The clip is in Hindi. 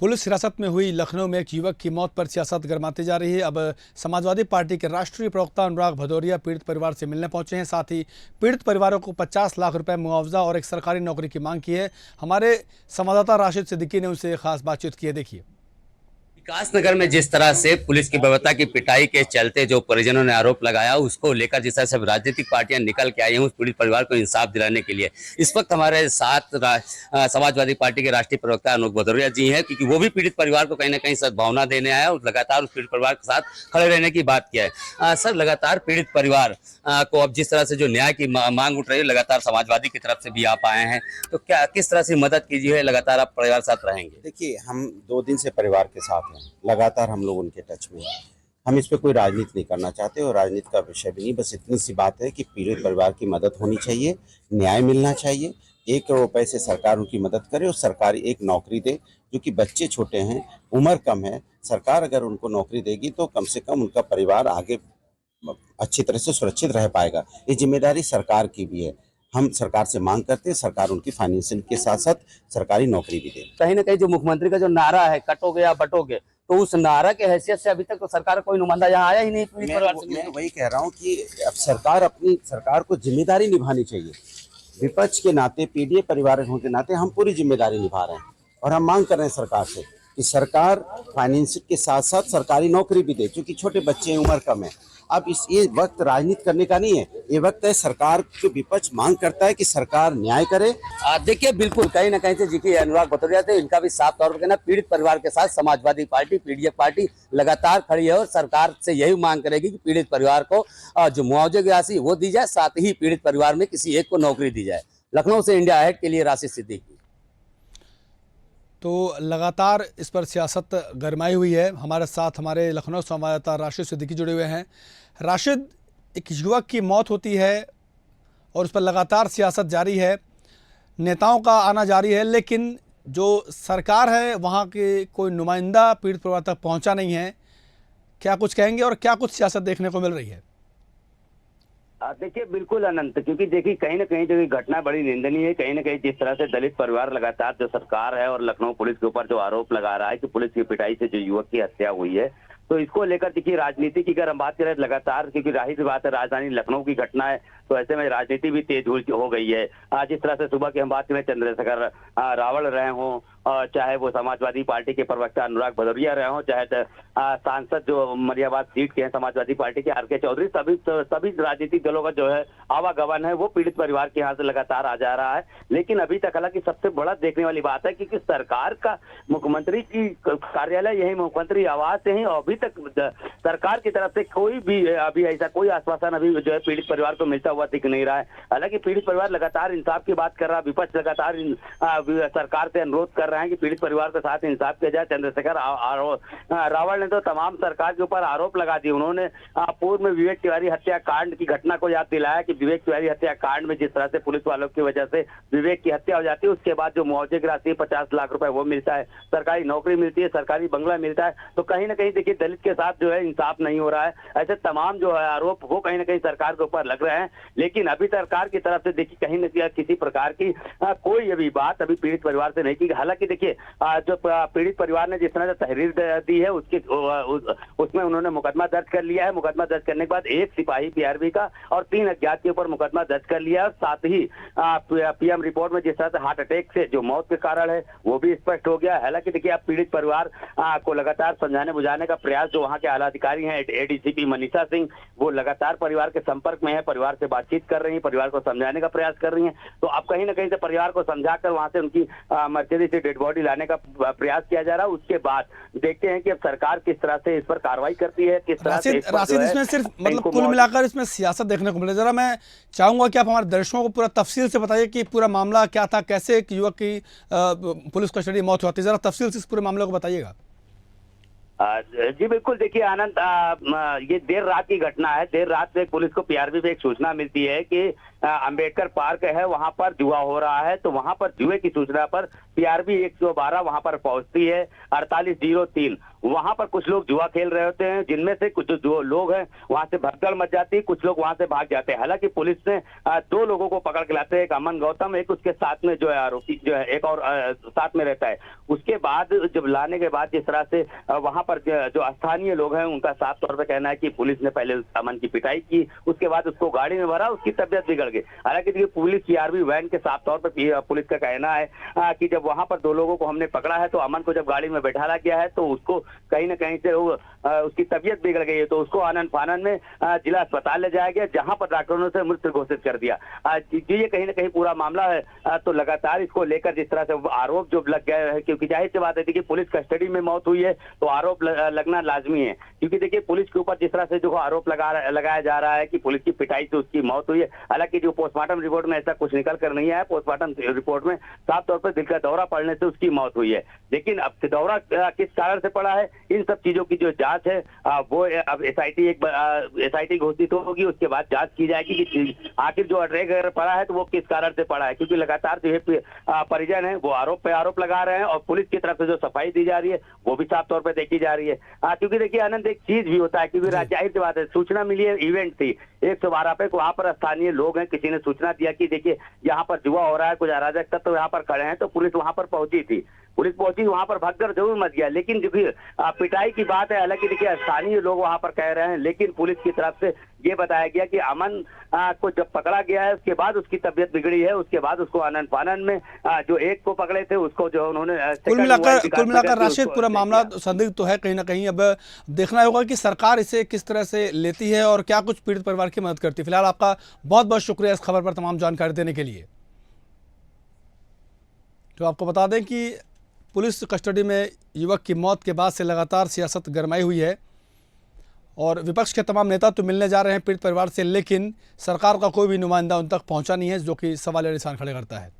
पुलिस हिरासत में हुई लखनऊ में एक युवक की मौत पर सियासत गरमाती जा रही है। अब समाजवादी पार्टी के राष्ट्रीय प्रवक्ता अनुराग भदौरिया पीड़ित परिवार से मिलने पहुंचे हैं। साथ ही पीड़ित परिवारों को 50 लाख रुपए मुआवजा और एक सरकारी नौकरी की मांग की है। हमारे संवाददाता राशिद सिद्दीकी ने उनसे खास बातचीत की है। देखिए। विकास नगर में जिस तरह से पुलिस की बर्बरता की पिटाई के चलते जो परिजनों ने आरोप लगाया, उसको लेकर जिस तरह से राजनीतिक पार्टियां निकल के आई हैं उस पीड़ित परिवार को इंसाफ दिलाने के लिए, इस वक्त हमारे साथ समाजवादी पार्टी के राष्ट्रीय प्रवक्ता अनुराग भदौरिया जी हैं, क्योंकि वो भी पीड़ित परिवार को कहीं ना कहीं सद्भावना देने आया और लगातार उस पीड़ित परिवार के साथ खड़े रहने की बात किया है। सर, लगातार पीड़ित परिवार को अब जिस तरह से जो न्याय की मांग उठ रही है, लगातार समाजवादी की तरफ से भी आप आए हैं, तो क्या किस तरह से मदद कीजिए, लगातार आप परिवार साथ रहेंगे? देखिए, हम 2 दिन से परिवार के साथ हैं, लगातार हम लोग उनके टच में हैं। हम इस पे कोई राजनीति नहीं करना चाहते और राजनीति का विषय भी नहीं, बस इतनी सी बात है कि पीड़ित परिवार की मदद होनी चाहिए, न्याय मिलना चाहिए। 1 करोड़ रुपए से सरकार उनकी मदद करे और सरकार एक नौकरी दे, जो कि बच्चे छोटे हैं, उम्र कम है। सरकार अगर उनको नौकरी देगी तो कम से कम उनका परिवार आगे अच्छी तरह से सुरक्षित रह पाएगा। ये जिम्मेदारी सरकार की भी है। हम सरकार से मांग करते हैं सरकार उनकी फाइनेंशियल के साथ साथ सरकारी नौकरी भी दे। कहीं ना कहीं जो मुख्यमंत्री का जो नारा है, कटोगे या बटोगे, तो उस नारा के हैसियत से अभी तक तो सरकार का कोई नुमाइंदा यहाँ आया ही नहीं। मैं वही कह रहा हूँ कि अब सरकार को जिम्मेदारी निभानी चाहिए। विपक्ष के नाते, पीड़ित परिवार के नाते हम पूरी जिम्मेदारी निभा रहे हैं और हम मांग कर रहे हैं सरकार से कि सरकार फाइनेंशियल के साथ साथ सरकारी नौकरी भी दे, क्योंकि छोटे बच्चे हैं, उम्र कम है। अब ये वक्त राजनीति करने का नहीं है, ये वक्त है सरकार के विपक्ष मांग करता है कि सरकार न्याय करे। देखिए, बिल्कुल कहीं ना कहीं से जी अनुराग भदौरिया थे, इनका भी साफ तौर पर कहना, पीड़ित परिवार के साथ समाजवादी पार्टी पीडीएफ पार्टी लगातार खड़ी है और सरकार से यही मांग करेगी कि पीड़ित परिवार को जो मुआवजे की राशि वो दी जाए, साथ ही पीड़ित परिवार में किसी एक को नौकरी दी जाए। लखनऊ से इंडिया अहेड के लिए राशिद सिद्दीकी। तो लगातार इस पर सियासत गरमाई हुई है। हमारे साथ हमारे लखनऊ संवाददाता राशिद सिद्दीकी जुड़े हुए हैं। राशिद, एक युवक की मौत होती है और उस पर लगातार सियासत जारी है, नेताओं का आना जारी है, लेकिन जो सरकार है वहाँ के कोई नुमाइंदा पीड़ित परिवार तक पहुँचा नहीं है। क्या कुछ कहेंगे और क्या कुछ सियासत देखने को मिल रही है? देखिए, बिल्कुल अनंत, क्योंकि देखिए कहीं ना कहीं जो घटना बड़ी निंदनीय है। कहीं ना कहीं जिस तरह से दलित परिवार लगातार जो सरकार है और लखनऊ पुलिस के ऊपर जो आरोप लगा रहा है कि पुलिस की पिटाई से जो युवक की हत्या हुई है, तो इसको लेकर देखिए राजनीति की अगर हम बात करें लगातार, क्योंकि जाहिर बात है राजधानी लखनऊ की घटना है, तो ऐसे में राजनीति भी तेज हो गई है। जिस तरह से सुबह की हम बात करें, चंद्रशेखर रावल रहे हों, चाहे वो समाजवादी पार्टी के प्रवक्ता अनुराग भदौरिया रहे हों, चाहे सांसद जो मलियाबाद सीट के हैं समाजवादी पार्टी के आर.के. चौधरी, सभी राजनीतिक दलों का जो है आवागमन है वो पीड़ित परिवार के यहाँ से लगातार आ जा रहा है। लेकिन अभी तक हालांकि सबसे बड़ा देखने वाली बात है कि सरकार का मुख्यमंत्री की कार्यालय यही मुख्यमंत्री आवास से ही, अभी तक सरकार की तरफ से कोई भी अभी ऐसा कोई आश्वासन अभी जो है पीड़ित परिवार को मिलता हुआ दिख नहीं रहा है। हालांकि पीड़ित परिवार लगातार इंसाफ की बात कर रहा है, विपक्ष लगातार सरकार से अनुरोध कर रहे हैं कि पीड़ित परिवार के साथ इंसाफ किया जाए। चंद्रशेखर रावल ने तो तमाम सरकार के ऊपर आरोप लगा दिए। उन्होंने पूर्व में विवेक तिवारी हत्याकांड की घटना को याद दिलाया कि विवेक तिवारी हत्याकांड में जिस तरह से पुलिस वालों की वजह से विवेक की हत्या हो जाती है, उसके बाद जो मुआवजे की राशि 50 लाख रुपए वो मिलता है, सरकारी नौकरी मिलती है, सरकारी बंगला मिलता है। तो कहीं ना कहीं देखिए दलित के साथ जो है इंसाफ नहीं हो रहा है। ऐसे तमाम जो है आरोप वो कहीं ना कहीं सरकार के ऊपर लग रहे हैं। लेकिन अभी सरकार की तरफ से देखिए कहीं न कहीं किसी प्रकार की कोई अभी बात अभी पीड़ित परिवार से नहीं की। हालांकि देखिए जो पीड़ित परिवार ने जिस तरह से तहरीर दी है उसमें उन्होंने मुकदमा दर्ज कर लिया है। मुकदमा दर्ज करने के बाद 1 सिपाही पीआरबी का और 3 अज्ञात के ऊपर मुकदमा दर्ज कर लिया है। साथ ही पीएम रिपोर्ट में जिस तरह से हार्ट अटैक से जो मौत के कारण है वो भी स्पष्ट हो गया। हालांकि देखिए अब पीड़ित परिवार को लगातार समझाने बुझाने का प्रयास जो वहाँ के आला अधिकारी हैं, एडीसीपी मनीषा सिंह, वो लगातार परिवार के संपर्क में है, परिवार से बातचीत कर रही है, परिवार को समझाने का प्रयास कर रही है। तो अब कहीं ना कहीं से परिवार को समझाकर वहां से उनकी मर्सिडीज से डेड बॉडी लाने का प्रयास किया जा रहा है। उसके बाद देखते हैं कि अब सरकार किस तरह से इस पर कार्रवाई करती है, किस तरह से राशिद, इसमें सिर्फ मतलब कुल मिलाकर इसमें सियासत देखने को मिले। जरा मैं चाहूंगा कि आप हमारे दर्शकों को पूरा तफसील से बताइए कि पूरा मामला क्या था, कैसे एक युवक की पुलिस कस्टडी मौत हुई थी। जरा तफसील से इस पूरे मामले को बताइएगा। जी बिल्कुल, देखिए आनंद, ये देर रात की घटना है। देर रात में पुलिस को पीआरबी पे एक सूचना मिलती है कि अंबेडकर पार्क है, वहां पर जुआ हो रहा है। तो वहां पर जुए की सूचना पर पीआरबी 112 वहां पर पहुंचती है 4803 वहां पर कुछ लोग जुआ खेल रहे होते हैं, जिनमें से कुछ जो लोग हैं वहां से भगदड़ मच जाती है, कुछ लोग वहां से भाग जाते हैं। हालांकि पुलिस ने 2 लोगों को पकड़ के लाते हैं, एक अमन गौतम, एक उसके साथ में जो है आरोपी जो है एक और साथ में रहता है। उसके बाद जब लाने के बाद जिस तरह से वहां पर जो स्थानीय लोग हैं उनका साफ तौर पर कहना है कि पुलिस ने पहले अमन की पिटाई की, उसके बाद उसको गाड़ी में भरा, उसकी तबियत बिगड़ गई। हालांकि देखिए पुलिस की आरवी वैन के साफ तौर पर पुलिस का कहना है कि जब वहां पर 2 लोगों को हमने पकड़ा है तो अमन को जब गाड़ी में बैठाया गया है तो उसको कहीं ना कहीं से उसकी तबियत बिगड़ गई है, तो उसको आनन फानन में जिला अस्पताल ले जाया गया, जहां पर डॉक्टरों ने मृत घोषित कर दिया। ये कहीं ना कहीं पूरा मामला है। तो लगातार इसको लेकर जिस तरह से आरोप जो लग गए हैं, क्योंकि जाहिर सी बात है कि पुलिस कस्टडी में मौत हुई है तो आरोप लगना लाजमी है, क्योंकि देखिए पुलिस के ऊपर जिस तरह से जो आरोप लगाया जा रहा है कि पुलिस की पिटाई से उसकी मौत हुई है। हालांकि जो पोस्टमार्टम रिपोर्ट में ऐसा कुछ निकल कर नहीं आया, पोस्टमार्टम रिपोर्ट में साफ तौर पर दिल का दौरा पड़ने से उसकी मौत हुई है। लेकिन अब दौरा किस कारण से पड़ा है, इन सब चीजों की जो जांच है वो अब एसआईटी घोषित होगी, उसके बाद जांच की जाएगी कि आखिर जो अटैक अगर पड़ा है तो वो किस कारण से पड़ा है। क्योंकि लगातार जो है परिजन है वो आरोप पे आरोप लगा रहे हैं और पुलिस की तरफ से जो सफाई दी जा रही है वो भी साफ तौर पर देखी जा रही है। क्योंकि देखिए आनंद, एक चीज भी होता है, क्योंकि जाहिर सी बात है, सूचना मिली है, इवेंट थी 112 पे, वहां पर स्थानीय लोग हैं, किसी ने सूचना दिया कि देखिए यहाँ पर जुआ हो रहा है, कुछ अराजक तत्व यहाँ पर खड़े हैं, तो पुलिस वहां पर पहुंची थी। पुलिस पहुंची, वहां पर भगदड़ जरूर मच गया, लेकिन जो पिटाई की बात है, हालांकि देखिए स्थानीय लोग वहां पर कह रहे हैं, लेकिन पुलिस की तरफ से ये बताया गया कि अमन को जब पकड़ा गया है उसके बाद उसकी तबियत बिगड़ी है, उसके बाद उसको आनन फानन में जो एक को पकड़े थे उसको जो उन्होंने कुल मिलाकर राशिद पूरा मामला संदिग्ध तो है कहीं ना कहीं। अब देखना होगा कि सरकार इसे किस तरह से लेती है और क्या कुछ पीड़ित परिवार की मदद करती है। फिलहाल आपका बहुत बहुत शुक्रिया इस खबर पर तमाम जानकारी देने के लिए। तो आपको बता दें कि पुलिस कस्टडी में युवक की मौत के बाद से लगातार सियासत गरमाई हुई है और विपक्ष के तमाम नेता तो मिलने जा रहे हैं पीड़ित परिवार से, लेकिन सरकार का कोई भी नुमाइंदा उन तक पहुंचा नहीं है, जो कि सवाल निशान खड़े करता है।